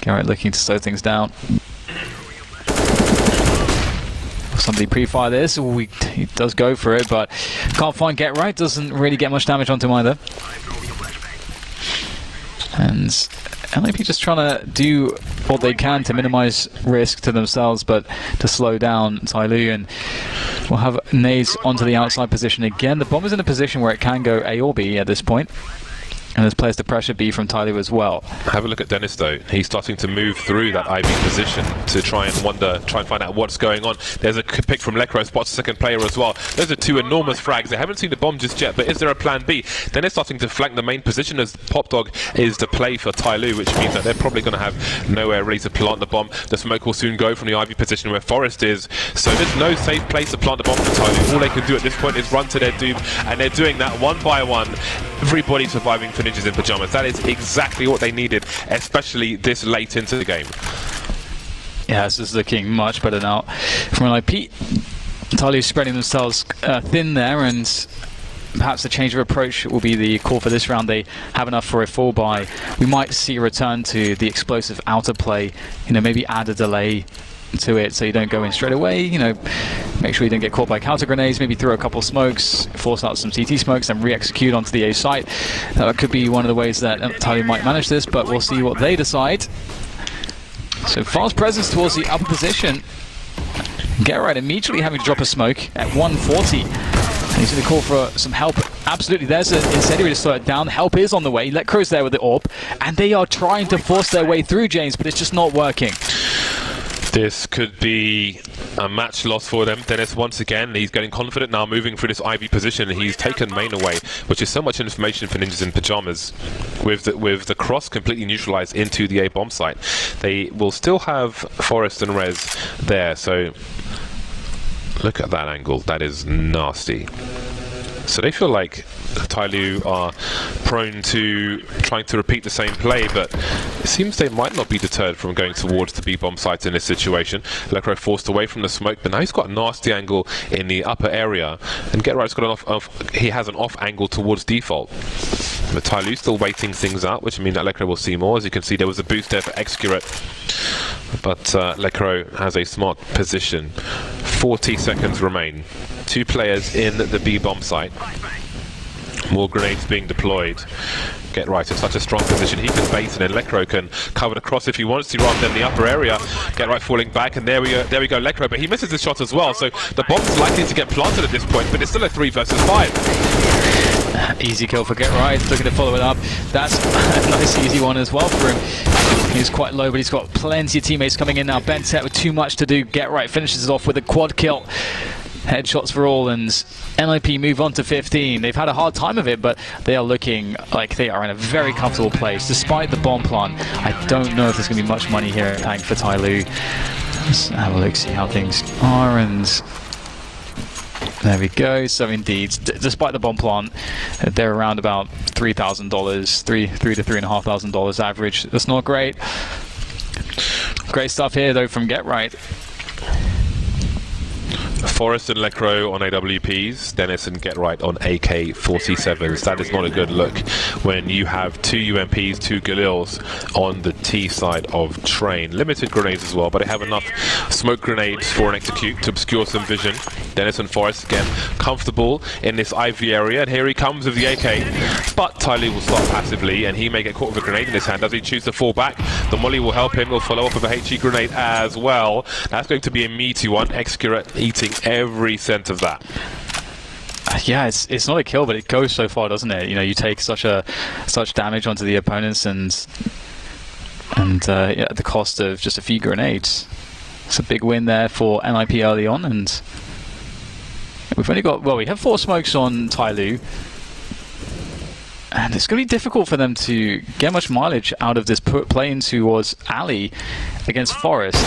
Garrett looking to slow things down. Somebody pre-fire this. Ooh, he does go for it, but can't find Get Right. Doesn't really get much damage onto him either. And NIP just trying to do what they can to minimize risk to themselves, but to slow down TyLoo. And we'll have nades onto the outside position again. The bomb is in a position where it can go A or B at this point. And there's players to pressure B from TyLoo as well. Have a look at Dennis though. He's starting to move through that IV position to try and find out what's going on. There's a pick from Lecro, spots a second player as well. Those are 2 enormous frags. They haven't seen the bomb just yet, but is there a plan B? Dennis starting to flank the main position as Pop Dog is the play for TyLoo, which means that they're probably going to have nowhere really to plant the bomb. The smoke will soon go from the IV position where Forest is, so there's no safe place to plant the bomb for TyLoo. All they can do at this point is run to their doom, and they're doing that one by one. Everybody surviving for Ninjas in Pyjamas. That is exactly what they needed, especially this late into the game. Yeah, this is looking much better now from NIP. TyLoo spreading themselves thin there, and perhaps the change of approach will be the call for this round. They have enough for a 4-buy. We might see a return to the explosive outer play, maybe add a delay to it so you don't go in straight away, make sure you don't get caught by counter grenades, maybe throw a couple smokes, force out some CT smokes and re-execute onto the A site. That could be one of the ways that TyLoo might manage this, but we'll see what they decide. So fast presence towards the upper position. Get Right immediately having to drop a smoke at 140. And he's going to call for some help. Absolutely, there's an incendiary to slow it down. Help is on the way. Lecro's there with the AWP, and they are trying to force their way through, James, but it's just not working. This could be a match loss for them. Dennis, once again, he's getting confident now, moving through this Ivy position. He's taken main away, which is so much information for Ninjas in Pyjamas. With the cross completely neutralized into the A bomb site, they will still have Forest and Rez there. So look at that angle. That is nasty. So they feel like TyLoo are prone to trying to repeat the same play, but it seems they might not be deterred from going towards the B-bomb site in this situation. Lekro forced away from the smoke, but now he's got a nasty angle in the upper area, and GetRight's got he has an off angle towards default. But TyLoo still waiting things out, which means that Lekro will see more. As you can see, there was a boost there for Excurate, but Lekro has a smart position. 40 seconds remain. 2 players in the B-bomb site. More grenades being deployed. GetRight in such a strong position. He can bait, and then Lekro can cover the cross if he wants to, rather than the upper area. GetRight falling back, and there we go, Lekro. But he misses the shot as well, so the bomb's likely to get planted at this point, but it's still a 3 versus 5. Easy kill for GetRight, looking to follow it up. That's a nice easy one as well for him. He's quite low, but he's got plenty of teammates coming in now. Bentet with too much to do. GetRight finishes it off with a quad kill. Headshots for all, and NIP move on to 15. They've had a hard time of it, but they are looking like they are in a very comfortable place, despite the bomb plant. I don't know if there's going to be much money here at tank for TyLoo. Let's have a look, see how things are, and there we go. So indeed, despite the bomb plant, they're around about $3,000, $3,000 to $3,500 average. That's not great. Great stuff here though from GetRight. Forest and Lekro on AWPs, Dennis and GetRight on AK-47s. That is not a good look when you have 2 UMPs, 2 Galils on the T side of train. Limited grenades as well, but they have enough smoke grenades for an execute to obscure some vision. Dennis and Forest again comfortable in this IV area, and here he comes with the AK, but TyLoo will start passively, and he may get caught with a grenade in his hand. Does he choose to fall back? The molly will help him. He'll follow up with a HE grenade as well. That's going to be a meaty one. Excurate eating every cent of that. Yeah, it's not a kill, but it goes so far, doesn't it? You know, you take such damage onto the opponents, and yeah, at the cost of just a few grenades. It's a big win there for NIP early on, and we've only got, well, we have 4 smokes on TyLoo, and it's going to be difficult for them to get much mileage out of this play in towards alley against Forest.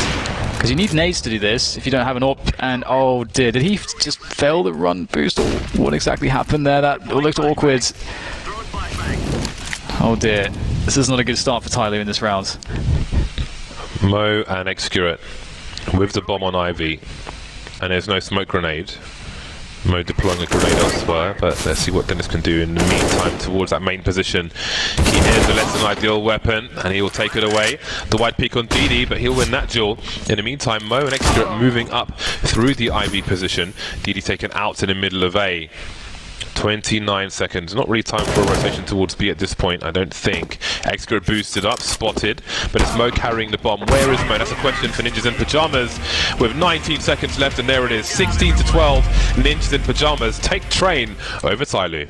Because you need nades to do this if you don't have an AWP. And oh dear, did he just fail the run boost, or what exactly happened there? That looked awkward. Oh dear, this is not a good start for TyLoo in this round. Mo and Excurate with the bomb on Ivy, and there's no smoke grenade. Mo deploying a grenade elsewhere, but let's see what Dennis can do in the meantime towards that main position. He hears the less than ideal weapon, and he will take it away. The wide peek on DD, but he'll win that duel. In the meantime, Mo and Excurate moving up through the IV position. DD taken out in the middle of A. 29 seconds. Not really time for a rotation towards B at this point, I don't think. Excurate boosted up, spotted, but it's Mo carrying the bomb. Where is Mo? That's a question for Ninjas in Pyjamas. With 19 seconds left, and there it is. 16 to 12. Ninjas in Pyjamas take train over TyLoo.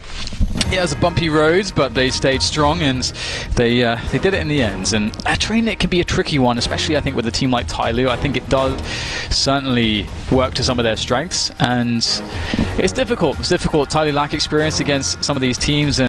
Yeah, it was a bumpy road, but they stayed strong, and they did it in the end. And a train, it can be a tricky one, especially I think with a team like TyLoo. I think it does certainly work to some of their strengths, and it's difficult. It's difficult. TyLoo lack experience against some of these teams, and